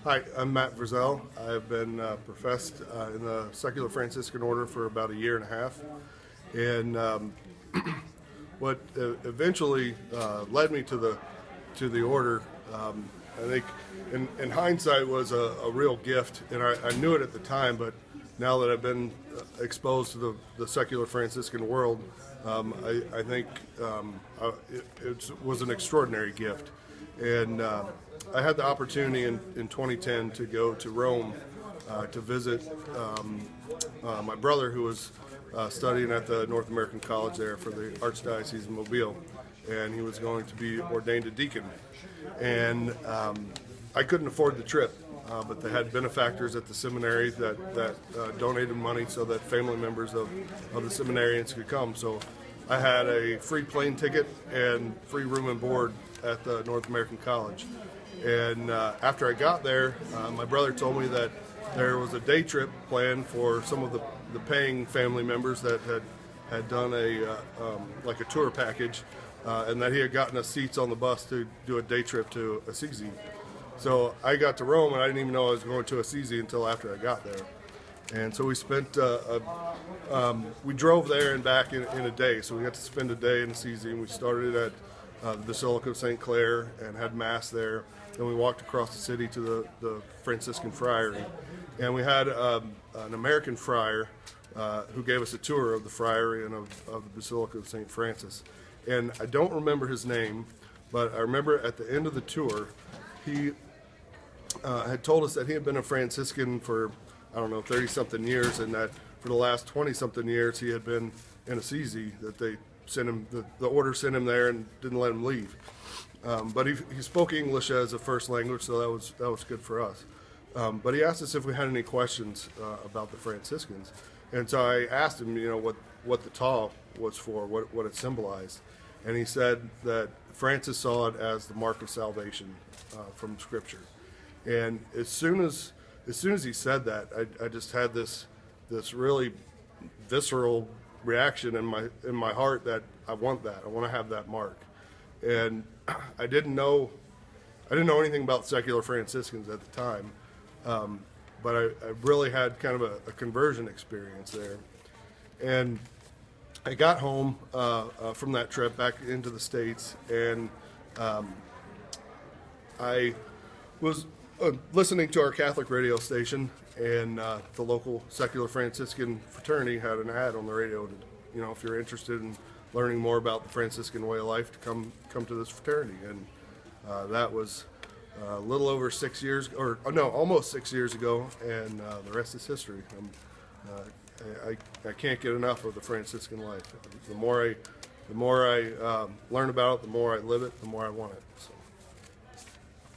Hi, I'm Matt Frizzell. I've been professed in the secular Franciscan order for about a year and a half. And what eventually led me to the order, I think in hindsight was a real gift. And I knew it at the time, but now that I've been exposed to the secular Franciscan world, I think it was an extraordinary gift. And I had the opportunity in 2010 to go to Rome to visit my brother, who was studying at the North American College there for the Archdiocese of Mobile, and he was going to be ordained a deacon. And I couldn't afford the trip, but they had benefactors at the seminary that donated money so that family members of the seminarians could come. So I had a free plane ticket and free room and board at the North American College. And after I got there, my brother told me that there was a day trip planned for some of the paying family members that had done like a tour package, and that he had gotten us seats on the bus to do a day trip to Assisi. So I got to Rome, and I didn't even know I was going to Assisi until after I got there. And so we spent, we drove there and back in a day. So we got to spend a day in Assisi, and we started at the Basilica of St. Clare and had Mass there. Then we walked across the city to the Franciscan Friary. And we had an American friar who gave us a tour of the friary and of the Basilica of St. Francis. And I don't remember his name, but I remember at the end of the tour, he had told us that he had been a Franciscan for, I don't know, 30-something years, and that for the last 20-something years he had been in Assisi, that they sent him, the order sent him there and didn't let him leave. But he spoke English as a first language, so that was good for us. But he asked us if we had any questions about the Franciscans. And so I asked him, what the tau was for, what it symbolized. And he said that Francis saw it as the mark of salvation from Scripture. And as soon as he said that, I just had this really visceral reaction in my heart that I want that. I want to have that mark. And I didn't know anything about secular Franciscans at the time, but I really had kind of a conversion experience there. And I got home from that trip back into the States, and I was listening to our Catholic radio station, and the local secular Franciscan fraternity had an ad on the radio to, if you're interested in learning more about the Franciscan way of life, to come to this fraternity. And that was a little over 6 years, almost 6 years ago, and the rest is history. I can't get enough of the Franciscan life. The more I learn about it, the more I live it, the more I want it. So.